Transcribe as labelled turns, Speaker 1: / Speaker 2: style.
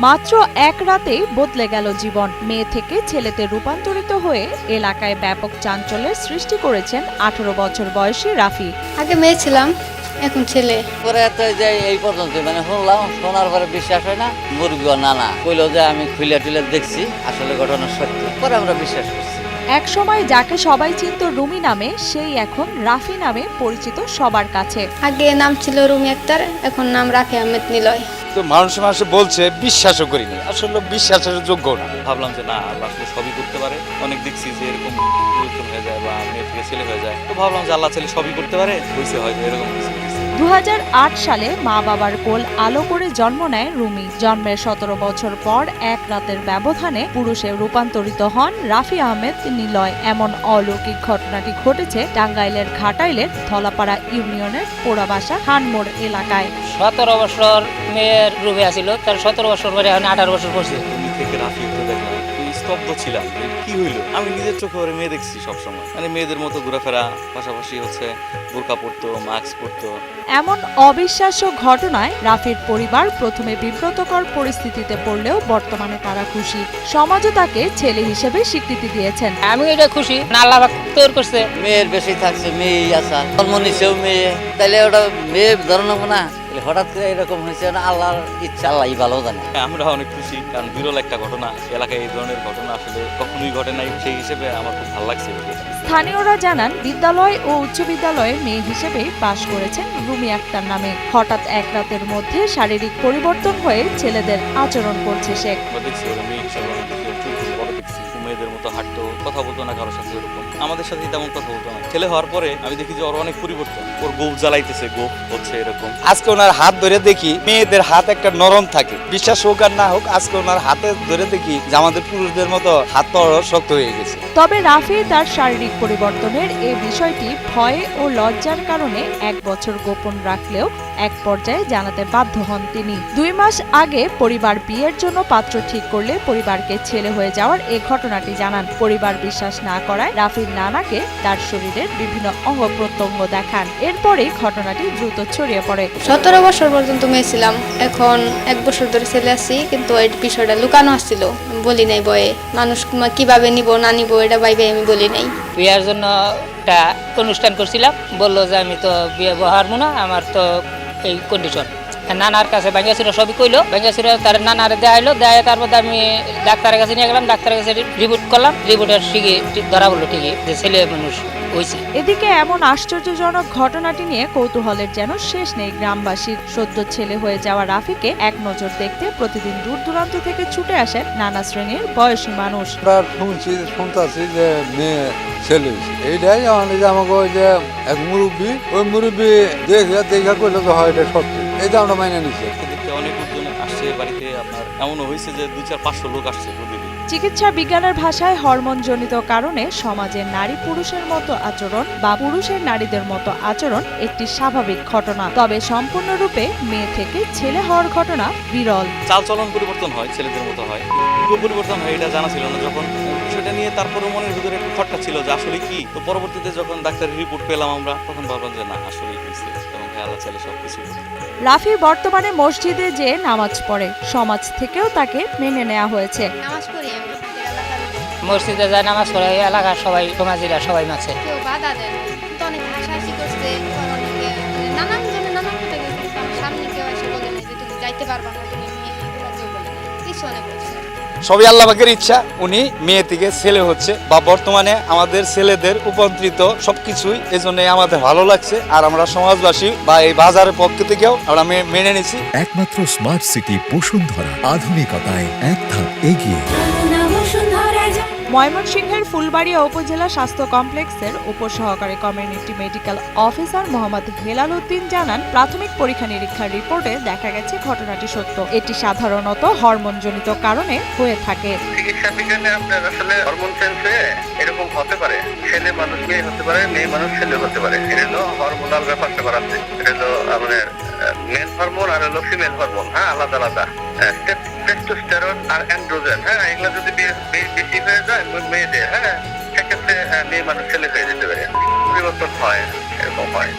Speaker 1: মাত্র এক রাতেই বদলে গেল জীবন। মেয়ে থেকে ছেলেতে রূপান্তরিত হয়ে এলাকায় ব্যাপক চাঞ্চল্যের সৃষ্টি করেছেন 18 বছর বয়সী রাফি।
Speaker 2: আগে মেয়ে ছিলাম, এখন ছেলে।
Speaker 3: পরে যে এই পর্যন্ত শুনলাম, শোনার পরে বিশ্বাস হয় না। মুরগি নানা কইলো যে আমি খুলে টুলে দেখছি, আসলে ঘটনা সত্যি। পরে আমরা বিশ্বাস করছি।
Speaker 1: এক সময় যাকে সবাই চিনত রুমি নামে, সেই এখন রাফি নামে পরিচিত সবার কাছে।
Speaker 2: আগে নাম ছিল রুমি আক্তার, এখন নাম রাফি আহমেদ নিলয়।
Speaker 4: তো মানুষে বলছে, বিশ্বাসও করিনি, আসলে বিশ্বাসের যোগ্য না।
Speaker 5: ভাবলাম যে না, আল্লাহ আসলে সবই করতে পারে। অনেক দেখছি যে এরকম পরিবর্তন হয়ে যায় বা মেয়ে থেকে ছেলে হয়ে যায়, তো ভাবলাম যে আল্লাহ ছেলে সবই করতে পারে, হয়েছে হয়তো এরকম কিছু।
Speaker 1: 2008 সালে মা বাবার কোল আলো করে জন্ম নেয় রুমি। জন্মের 17 বছর পর এক রাতের ব্যবধানে পুরুষে রূপান্তরিত হন রাফি আহমেদ নিলয়। এমন অলৌকিক ঘটনাটি ঘটেছে টাঙ্গাইলের ঘাটাইলের ধলাপাড়া ইউনিয়নের পোড়াবাসা খানমোড় এলাকায়।
Speaker 6: 17 বছর মেয়ের রূপে আছিল, তার 17 বছর পরে এখন 18 বছর পড়ছে।
Speaker 5: রুমি থেকে রাফি হতে দেখলাম, স্তব্ধ ছিলাম, কি হইলো। আমি নিজের চোখে ওরে মেয়ে দেখছি সবসময়, মানে মেয়েদের মতো ঘোরাফেরা, পাশাপাশি বোরকা পরতো, মাস্ক পরতো।
Speaker 1: এমন অবিশ্বাস্য ঘটনায় রাফির পরিবার প্রথমে বিব্রতকর পরিস্থিতিতে পড়লেও বর্তমানে তারা খুশি। সমাজও তাকে ছেলে হিসেবে স্বীকৃতি দিয়েছেন।
Speaker 6: আমি এটা খুশি, আল্লাহ পাক তৈরি করছে।
Speaker 3: মেয়ের বেশি থাকছে, মেয়েই আসা, জন্ম নিছেও মেয়ে, তাইলে ওটা মেয়ে ধরন না। হঠাৎ করে এরকম হয়েছে না, আল্লাহর ইচ্ছা, আল্লাহই ভালো জানে।
Speaker 5: আমরা অনেক খুশি, কারণ বিরল একটা ঘটনা এলাকায়, এই ধরনের ঘটনা আসলে কখনোই ঘটে নাই। সেই হিসেবে আমার খুব ভালো লাগছে।
Speaker 1: স্থানীয়রা জানান, বিদ্যালয় ও উচ্চ বিদ্যালয়ে মেয়ে হিসেবে পাশ করেছেন রুমি আক্তার নামে। হঠাৎ এক রাতের মধ্যে শারীরিক পরিবর্তন হয়ে ছেলেদের আচরণ করছে সে।
Speaker 5: দেখছি ওরা মেয়ে হিসেবে বড় দেখছি, মেয়েদের মতো হাঁটতো, কথা বলতো না কারোর সাথে এরকম। আমাদের সাথে তেমন কথা বলতো না। ছেলে হওয়ার পরে আমি দেখি যে ওর অনেক পরিবর্তন, ওর গোপ জ্বালাইতেছে, গোপ হচ্ছে এরকম।
Speaker 4: আজকে ওনার হাত ধরে দেখি, মেয়েদের হাত একটা নরম থাকে, বিশ্বাস হোক আর না হোক, আজকে ওনার হাতে ধরে দেখি যে আমাদের পুরুষদের মতো হাত তো শক্ত হয়ে গেছে।
Speaker 1: তবে রাফি তার শারীরিক পরিবর্তনের এই বিষয়টি ভয়ে ও লজ্জার কারণে 1 বছর গোপন রাখলেও এক পর্যায়ে জানাতে বাধ্য হন তিনি। 2 মাস আগে পরিবার বিয়ের জন্য পাত্র ঠিক করলে পরিবারকে ছেলে হয়ে যাওয়ার এই ঘটনাটি জানান। পরিবার বিশ্বাস না করায় রাফির নানাকে তার শরীরের বিভিন্ন অঙ্গ প্রত্যঙ্গ দেখান। এরপরেই ঘটনাটি দ্রুত ছড়িয়ে পড়ে।
Speaker 2: 17 বছর পর্যন্ত মেয়ে ছিলাম, এখন 1 বছর ধরে ছেলে আছি, কিন্তু এই বিষয়টা লুকানো আসছিল, বলি নাই বয়ে। মানুষ কিভাবে নিব না নিব এটা ভাইবে আমি বলি নাই।
Speaker 6: বিয়ার জন্য একটা অনুষ্ঠান করছিলাম, বললো যে আমি তো বিয়ে বহারবো না, আমার তো এই কন্ডিশন। নানার কাছে ব্যাঙ্গাসুরা সবই কইলো, ব্যাঙ্গাসুরা তার নানারে দেখাইলো, দেয় তারপর আমি ডাক্তারের কাছে নিয়ে গেলাম, ডাক্তারের কাছে রিপোর্ট করলাম, রিপোর্টের ঠিকই ধরা বললো ঠিকই যে ছেলে মানুষ হয়েছে।
Speaker 1: এদিকে এমন আশ্চর্যজনক ঘটনাটি নিয়ে কৌতূহলের যেন শেষ নেই গ্রামবাসীর। সদ্য ছেলে হয়ে যাওয়া রাফিকে এক নজর দেখতে প্রতিদিন দূর দূরান্ত থেকে ছুটে আসেন নানা শ্রেণীর বয়সী মানুষ।
Speaker 7: শুনতেছি যে মেয়ে ছেলে, এইটাই আমাকে ওই যে এক মুরব্বী, ওই মুরব্বী দেখা করলে তো হয়, এটা সত্যি, এটা আমরা মাইনে নিচ্ছি।
Speaker 5: দেখতে অনেক লোকজন আসছে বাড়িতে, আপনার এমনও হয়েছে যে 200-500 লোক আসছে প্রতিদিন।
Speaker 1: চিকিৎসা বিজ্ঞানের ভাষায় হরমোনজনিত কারণে সমাজে নারী পুরুষের মতো আচরণ বা পুরুষের নারীদের মতো আচরণ একটি স্বাভাবিক ঘটনা। তবে সম্পূর্ণরূপে মেয়ে থেকে ছেলে হওয়ার ঘটনা বিরল।
Speaker 5: চালচলন পরিবর্তন হয়, ছেলেদের মতো হয়, পরিবর্তন হয়, এটা জানা ছিল না। যখন বিষয়টা নিয়ে তারপরে মনের ভিতরে একটু খটকা ছিল যে আসলে কি। তো পরবর্তীতে যখন ডাক্তারের রিপোর্ট পেলাম আমরা, তখন ভাবলাম যে না, আসলেই হয়েছে, এবং আল্লাহ ছেলে সবকিছু।
Speaker 1: রাফি বর্তমানে মসজিদে যে নামাজ পড়ে, সমাজ থেকেও তাকে মেনে নেওয়া হয়েছে।
Speaker 2: নামাজ পড়ি আমি
Speaker 6: মসজিদে যায়, নামাজ পড়ে, এলাকার সবাই সমাজিরা সবাই মাছে।
Speaker 2: কেউ বাধা দেন, কিন্তু অনেক হাসাহাসি করছে, অনেকে নানান জনে নানান কথা বলছে। সামনে কেউ এসে বলে যে তুমি যাইতে পারবা না, তুমি মেয়ে, এগুলো কেউ বলে কিছু অনেক বলছে।
Speaker 4: সবই আল্লাহ পাকের ইচ্ছা, উনি মেয়ে থেকে ছেলে হচ্ছে, বা বর্তমানে আমাদের ছেলেদের উপন্ত্রিত সবকিছুই এজন্য আমাদের ভালো লাগছে। আর আমরা সমাজবাসী বা এই বাজারের পক্ষ থেকেও আমরা মেনে নিছি।
Speaker 8: একমাত্র স্মার্ট সিটি বসুন্ধরা, আধুনিকতায় এক ধাপ এগিয়ে।
Speaker 1: ময়মনসিংহের ফুলবাড়িয়া উপজেলা স্বাস্থ্য কমপ্লেক্সের উপসহকারী community medical officer Mohammad Helal Uddin জানান, প্রাথমিক পরীক্ষা নিরীক্ষার রিপোর্টে দেখা গেছে ঘটনাটি সত্য। এটি সাধারণত হরমোনজনিত কারণে হয়ে থাকে।
Speaker 9: চিকিৎসা বিজ্ঞানে আপনার আসলে হরমোন চেঞ্জে এরকম হতে পারে, ছেলে মানুষ মেয়ে হতে পারে, মেয়ে মানুষ ছেলে হতে পারে। এটা হলো হরমোনাল ব্যাপারটা করাচ্ছে। এটা হলো আমাদের মেল হরমোন আর হলো ফিমেল হরমোন, হ্যাঁ, আলাদা আলাদা। টেস্টোস্টেরন আর অ্যান্ড্রোজেন, হ্যাঁ, এগুলো যদি বেশি হয়ে যায় মেয়েদের, হ্যাঁ, সেক্ষেত্রে মেয়ে মানুষ ছেলে হয়ে যেতে পারে, পরিবর্তন হয়, এরকম হয়।